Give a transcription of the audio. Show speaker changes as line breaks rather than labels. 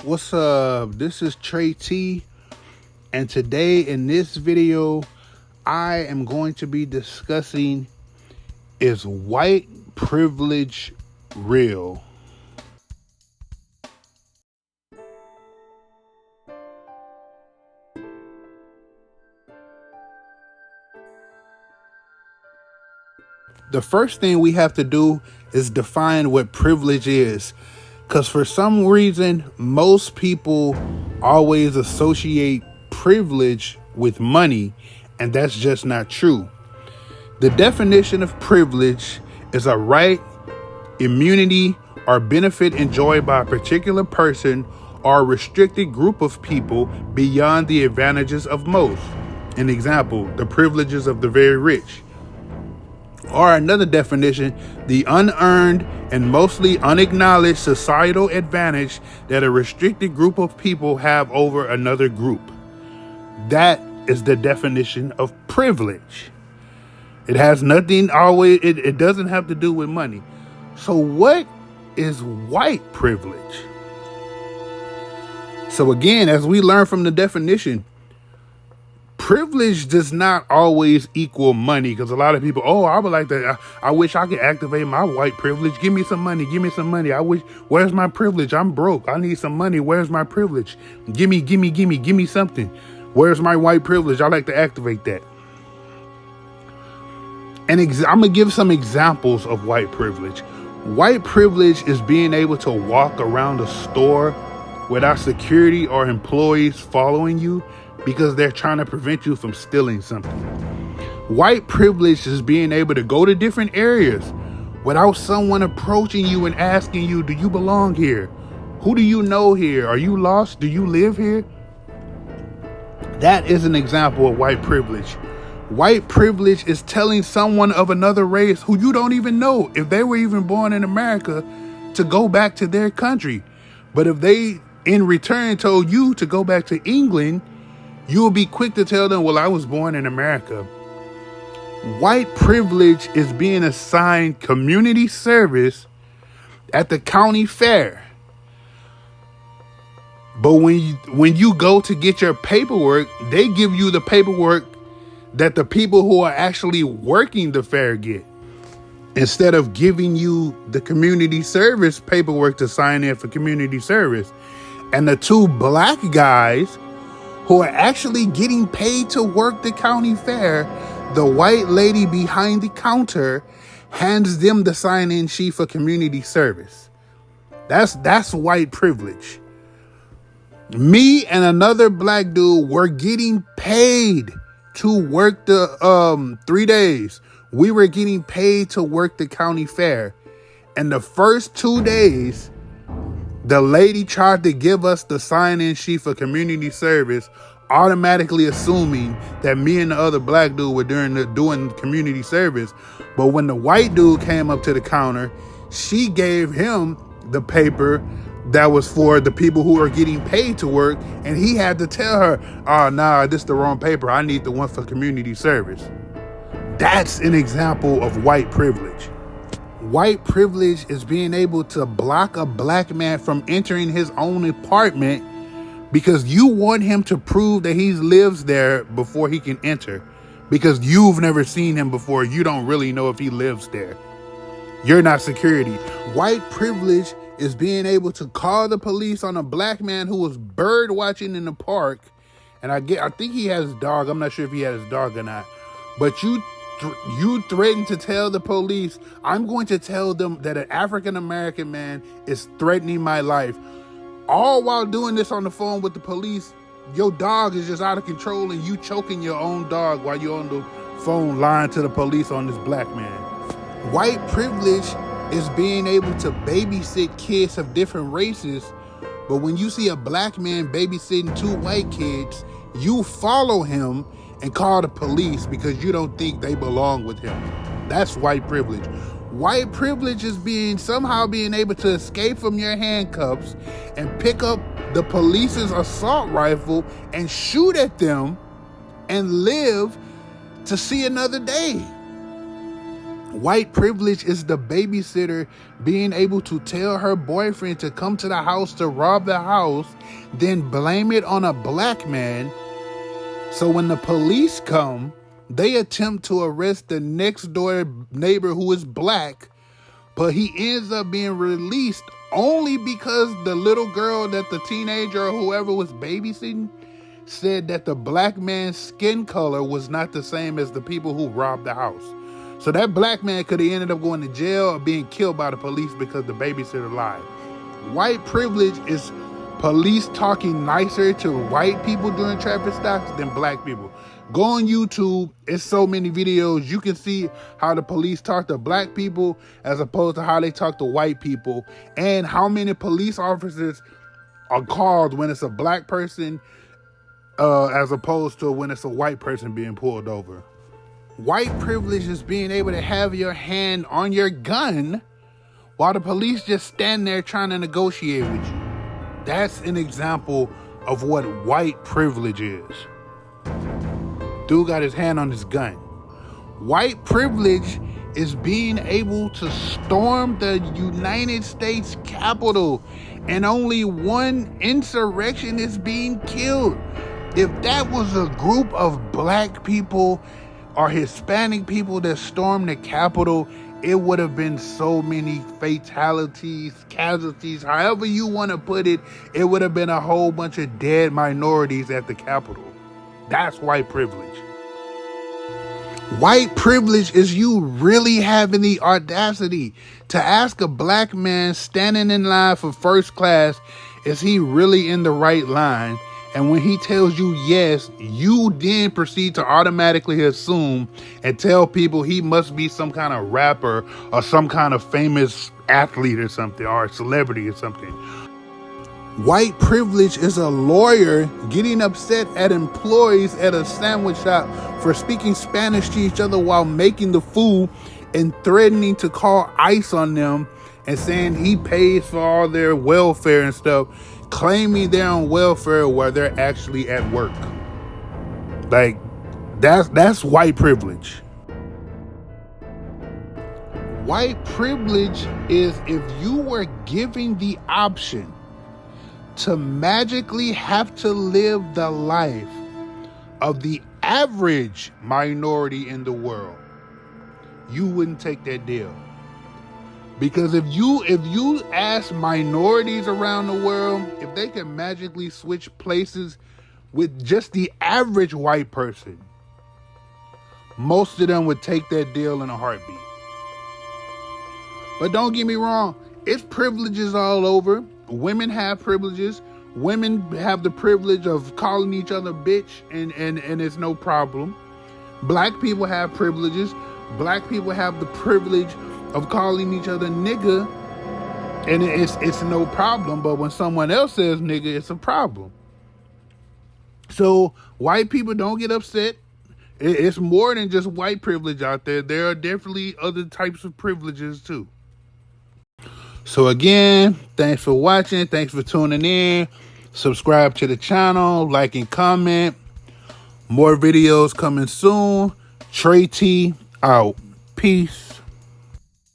What's up? This is Trey T, and today in this video, I am going to be discussing, is white privilege real? The first thing we have to do is define what privilege is. Because for some reason, most people always associate privilege with money, and that's just not true. The definition of privilege is a right, immunity, or benefit enjoyed by a particular person or a restricted group of people beyond the advantages of most. An example, the privileges of the very rich. Or another definition, the unearned and mostly unacknowledged societal advantage that a restricted group of people have over another group. That is the definition of privilege. It has nothing always, it doesn't have to do with money. So what is white privilege? So again, as we learn from the definition, privilege does not always equal money, because a lot of people, I would like that. I wish I could activate my white privilege. Give me some money. Give me some money. Where's my privilege? I'm broke. I need some money. Where's my privilege? Give me something. Where's my white privilege? I like to activate that. And I'm going to give some examples of white privilege. White privilege is being able to walk around a store without security or employees following you because they're trying to prevent you from stealing something. White privilege is being able to go to different areas without someone approaching you and asking you, do you belong here? Who do you know here? Are you lost? Do you live here? That is an example of white privilege. White privilege is telling someone of another race who you don't even know, if they were even born in America, to go back to their country. But if they, in return, told you to go back to England, you will be quick to tell them, well, I was born in America. White privilege is being assigned community service at the county fair. But when you go to get your paperwork, they give you the paperwork that the people who are actually working the fair get, instead of giving you the community service paperwork to sign in for community service. And the two black guys who are actually getting paid to work the county fair, the white lady behind the counter hands them the sign-in sheet for community service. That's white privilege. Me and another black dude were getting paid to work the 3 days. We were getting paid to work the county fair. And the first 2 days, the lady tried to give us the sign-in sheet for community service, automatically assuming that me and the other black dude were doing community service. But when the white dude came up to the counter, she gave him the paper that was for the people who are getting paid to work, and he had to tell her, nah, this is the wrong paper. I need the one for community service. That's an example of white privilege. White privilege is being able to block a black man from entering his own apartment because you want him to prove that he lives there before he can enter, because you've never seen him before. You don't really know if he lives there. You're not security. White privilege is being able to call the police on a black man who was bird watching in the park. And I think he has his dog. I'm not sure if he had his dog or not. But you threaten to tell the police, I'm going to tell them that an African-American man is threatening my life. All while doing this on the phone with the police, your dog is just out of control and you choking your own dog while you're on the phone lying to the police on this black man. White privilege is being able to babysit kids of different races, but when you see a black man babysitting two white kids, you follow him and call the police because you don't think they belong with him. That's white privilege. White privilege is somehow being able to escape from your handcuffs and pick up the police's assault rifle and shoot at them and live to see another day. White privilege is the babysitter being able to tell her boyfriend to come to the house to rob the house, then blame it on a black man. So when the police come, they attempt to arrest the next door neighbor who is black, but he ends up being released only because the little girl that the teenager or whoever was babysitting said that the black man's skin color was not the same as the people who robbed the house. So that black man could have ended up going to jail or being killed by the police because the babysitter lied. White privilege is police talking nicer to white people during traffic stops than black people. Go on YouTube, it's so many videos. You can see how the police talk to black people as opposed to how they talk to white people, and how many police officers are called when it's a black person as opposed to when it's a white person being pulled over. White privilege is being able to have your hand on your gun while the police just stand there trying to negotiate with you. That's an example of what white privilege is. Dude got his hand on his gun. White privilege is being able to storm the United States Capitol and only one insurrection is being killed. If that was a group of black people or Hispanic people that stormed the Capitol, it would have been so many fatalities, casualties, however you want to put it. It would have been a whole bunch of dead minorities at the Capitol. That's white privilege. White privilege is you really having the audacity to ask a black man standing in line for first class, is he really in the right line? And when he tells you yes, you then proceed to automatically assume and tell people he must be some kind of rapper or some kind of famous athlete or something, or a celebrity or something. White privilege is a lawyer getting upset at employees at a sandwich shop for speaking Spanish to each other while making the food and threatening to call ICE on them and saying he pays for all their welfare and stuff, claiming they're on welfare while they're actually at work. Like, that's white privilege. White privilege is if you were given the option to magically have to live the life of the average minority in the world, you wouldn't take that deal. Because if you ask minorities around the world if they can magically switch places with just the average white person, most of them would take that deal in a heartbeat. But don't get me wrong, it's privileges all over. Women have privileges. Women have the privilege of calling each other bitch and it's no problem. Black people have privileges. Black people have the privilege of calling each other nigga, and it's no problem. But when someone else says nigga, it's a problem. So white people, don't get upset. It's more than just white privilege out there. There are definitely other types of privileges too. So again, thanks for watching. Thanks for tuning in. Subscribe to the channel, like and comment. More videos coming soon. Trey T out. Peace.